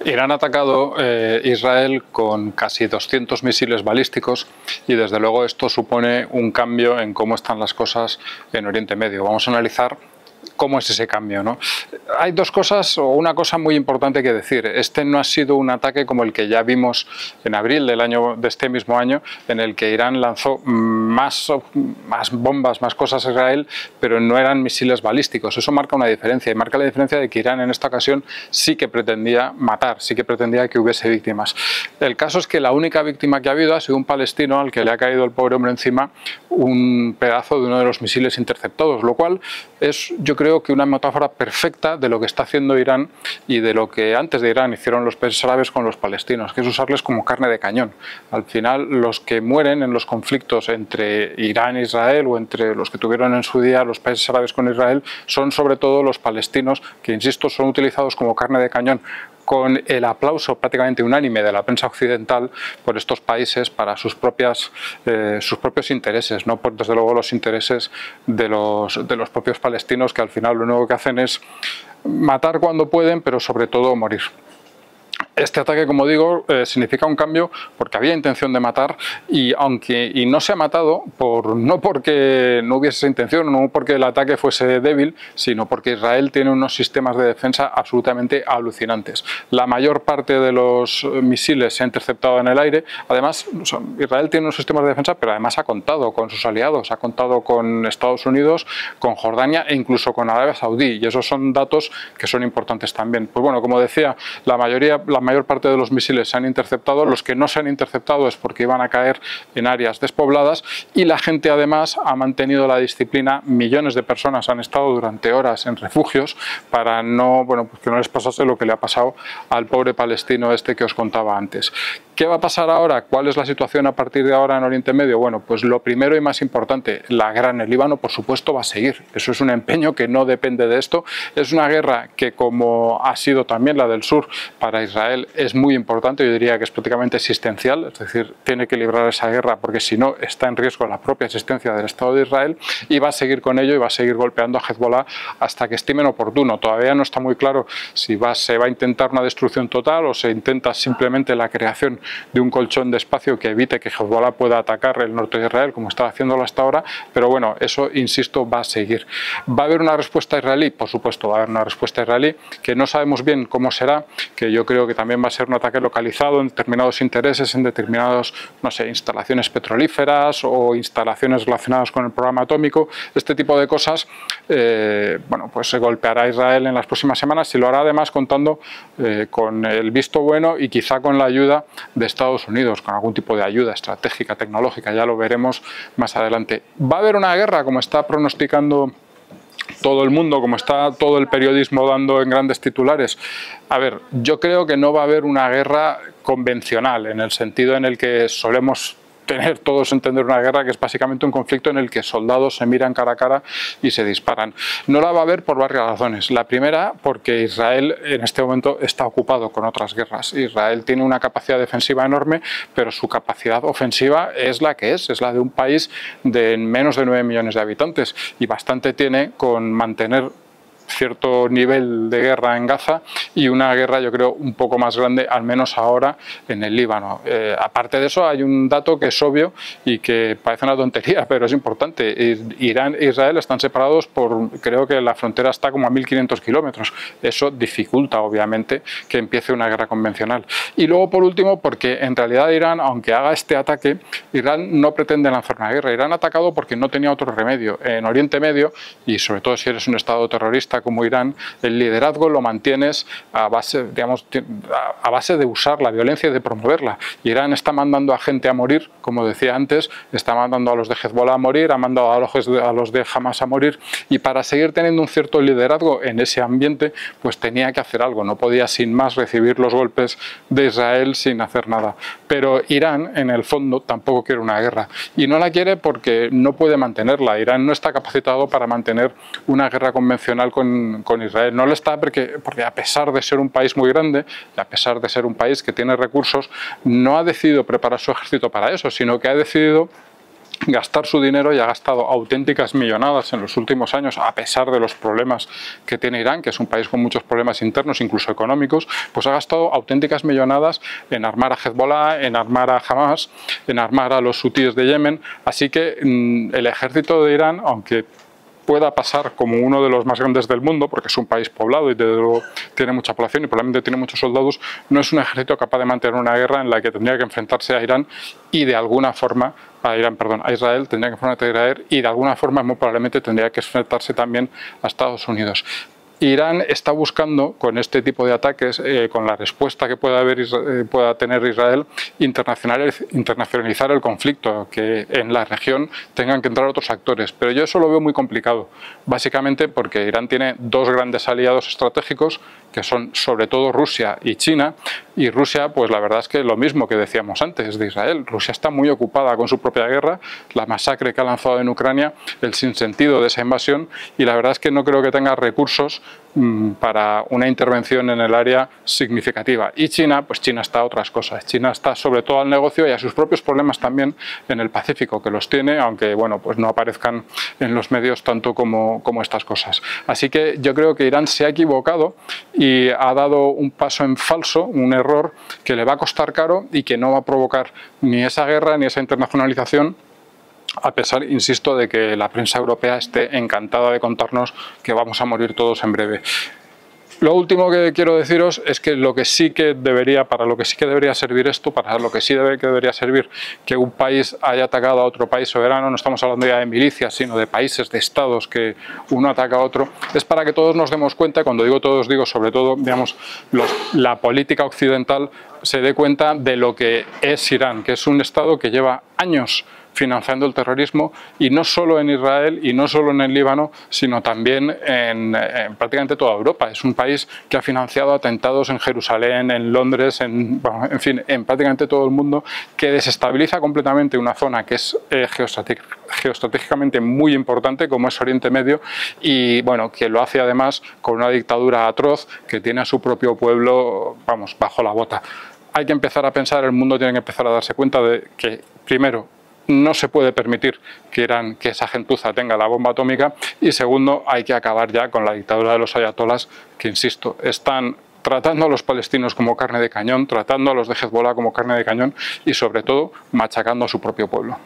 Irán ha atacado Israel con casi 200 misiles balísticos y desde luego esto supone un cambio en cómo están las cosas en Oriente Medio. Vamos a analizar cómo es ese cambio, ¿no? Hay dos cosas o una cosa muy importante que decir. Este no ha sido un ataque como el que ya vimos en abril de este mismo año, en el que Irán lanzó más bombas, más cosas a Israel, pero no eran misiles balísticos. Eso marca una diferencia y marca la diferencia de que Irán en esta ocasión sí que pretendía matar, sí que pretendía que hubiese víctimas. El caso es que la única víctima que ha habido ha sido un palestino al que le ha caído el pobre hombre encima un pedazo de uno de los misiles interceptados, lo cual es, yo creo, que una metáfora perfecta de lo que está haciendo Irán y de lo que antes de Irán hicieron los países árabes con los palestinos, que es usarles como carne de cañón. Al final, los que mueren en los conflictos entre Irán e Israel o entre los que tuvieron en su día los países árabes con Israel son sobre todo los palestinos, que, insisto, son utilizados como carne de cañón, con el aplauso prácticamente unánime de la prensa occidental por estos países para sus propios intereses, no por, desde luego, los intereses de los propios palestinos, que al final lo único que hacen es matar cuando pueden, pero sobre todo morir. Este ataque, como digo, significa un cambio porque había intención de matar y no se ha matado no porque no hubiese esa intención, no porque el ataque fuese débil, sino porque Israel tiene unos sistemas de defensa absolutamente alucinantes. La mayor parte de los misiles se ha interceptado en el aire. Además, Israel tiene unos sistemas de defensa, pero además ha contado con sus aliados, ha contado con Estados Unidos, con Jordania e incluso con Arabia Saudí, y esos son datos que son importantes también. Pues bueno, como decía, la mayor parte de los misiles se han interceptado. Los que no se han interceptado es porque iban a caer en áreas despobladas y la gente además ha mantenido la disciplina. Millones de personas han estado durante horas en refugios para pues que no les pasase lo que le ha pasado al pobre palestino este que os contaba antes. ¿Qué va a pasar ahora? ¿Cuál es la situación a partir de ahora en Oriente Medio? Bueno, pues lo primero y más importante, la guerra en el Líbano, por supuesto, va a seguir. Eso es un empeño que no depende de esto. Es una guerra que, como ha sido también la del sur, para Israel es muy importante. Yo diría que es prácticamente existencial, es decir, tiene que librar esa guerra porque si no está en riesgo la propia existencia del Estado de Israel, y va a seguir con ello y va a seguir golpeando a Hezbollah hasta que estimen oportuno. Todavía no está muy claro si se va a intentar una destrucción total o se intenta simplemente la creación de un colchón de espacio que evite que Hezbollah pueda atacar el norte de Israel como está haciéndolo hasta ahora, pero bueno, eso, insisto, va a seguir. ¿Va a haber una respuesta israelí? Por supuesto, va a haber una respuesta israelí que no sabemos bien cómo será, que yo creo que también va a ser un ataque localizado en determinados intereses, en determinados, no sé, instalaciones petrolíferas o instalaciones relacionadas con el programa atómico. Este tipo de cosas, bueno, pues se golpeará a Israel en las próximas semanas y lo hará además contando con el visto bueno y quizá con la ayuda de Estados Unidos, con algún tipo de ayuda estratégica, tecnológica, ya lo veremos más adelante. ¿Va a haber una guerra como está pronosticando todo el mundo, como está todo el periodismo dando en grandes titulares? A ver, yo creo que no va a haber una guerra convencional, en el sentido en el que solemos todos entender una guerra, que es básicamente un conflicto en el que soldados se miran cara a cara y se disparan. No la va a haber por varias razones. La primera, porque Israel en este momento está ocupado con otras guerras. Israel tiene una capacidad defensiva enorme, pero su capacidad ofensiva es la que es la de un país de menos de 9 millones de habitantes, y bastante tiene con mantener cierto nivel de guerra en Gaza y una guerra, yo creo, un poco más grande, al menos ahora, en el Líbano. Aparte de eso, hay un dato que es obvio y que parece una tontería, pero es importante. Irán e Israel están separados por, creo que la frontera está como a 1.500 kilómetros. Eso dificulta, obviamente, que empiece una guerra convencional. Y luego, por último, porque en realidad Irán, aunque haga este ataque, Irán no pretende lanzar una guerra. Irán ha atacado porque no tenía otro remedio. En Oriente Medio, y sobre todo si eres un estado terrorista como Irán, el liderazgo lo mantienes a base, digamos, a base de usar la violencia y de promoverla. Irán está mandando a gente a morir, como decía antes, está mandando a los de Hezbollah a morir, ha mandado a los de Hamas a morir, y para seguir teniendo un cierto liderazgo en ese ambiente, pues tenía que hacer algo, no podía sin más recibir los golpes de Israel sin hacer nada. Pero Irán, en el fondo, tampoco quiere una guerra, y no la quiere porque no puede mantenerla. Irán no está capacitado para mantener una guerra convencional con Israel. No lo está porque a pesar de ser un país muy grande, y a pesar de ser un país que tiene recursos, no ha decidido preparar su ejército para eso, sino que ha decidido gastar su dinero y ha gastado auténticas millonadas en los últimos años, a pesar de los problemas que tiene Irán, que es un país con muchos problemas internos, incluso económicos, pues ha gastado auténticas millonadas en armar a Hezbollah, en armar a Hamas, en armar a los hutíes de Yemen. Así que el ejército de Irán, aunque pueda pasar como uno de los más grandes del mundo, porque es un país poblado y desde luego tiene mucha población y probablemente tiene muchos soldados, no es un ejército capaz de mantener una guerra en la que tendría que enfrentarse a Irán y de alguna forma, a Israel tendría que enfrentarse a Israel y de alguna forma muy probablemente tendría que enfrentarse también a Estados Unidos. Irán está buscando, con este tipo de ataques, con la respuesta que pueda tener Israel, internacionalizar el conflicto, que en la región tengan que entrar otros actores. Pero yo eso lo veo muy complicado, básicamente porque Irán tiene dos grandes aliados estratégicos, que son sobre todo Rusia y China, y Rusia, pues la verdad es que lo mismo que decíamos antes de Israel. Rusia está muy ocupada con su propia guerra, la masacre que ha lanzado en Ucrania, el sinsentido de esa invasión, y la verdad es que no creo que tenga recursos para una intervención en el área significativa. Y China, pues China está a otras cosas. China está sobre todo al negocio y a sus propios problemas también en el Pacífico, que los tiene, aunque bueno, pues no aparezcan en los medios tanto como estas cosas. Así que yo creo que Irán se ha equivocado y ha dado un paso en falso, un error que le va a costar caro y que no va a provocar ni esa guerra ni esa internacionalización, a pesar, insisto, de que la prensa europea esté encantada de contarnos que vamos a morir todos en breve. Lo último que quiero deciros es que para lo que sí que debería servir esto, para lo que sí debería servir que un país haya atacado a otro país soberano, no estamos hablando ya de milicias, sino de países, de estados que uno ataca a otro, es para que todos nos demos cuenta, cuando digo todos, digo sobre todo, digamos, la política occidental se dé cuenta de lo que es Irán, que es un estado que lleva años financiando el terrorismo, y no solo en Israel y no solo en el Líbano, sino también en prácticamente toda Europa. Es un país que ha financiado atentados en Jerusalén, en Londres, en fin, en prácticamente todo el mundo, que desestabiliza completamente una zona que es geoestratégicamente muy importante, como es Oriente Medio, y bueno, que lo hace además con una dictadura atroz que tiene a su propio pueblo, vamos, bajo la bota. Hay que empezar a pensar, el mundo tiene que empezar a darse cuenta de que, primero, no se puede permitir que esa gentuza tenga la bomba atómica, y segundo, hay que acabar ya con la dictadura de los ayatolás, que insisto, están tratando a los palestinos como carne de cañón, tratando a los de Hezbollah como carne de cañón y sobre todo machacando a su propio pueblo.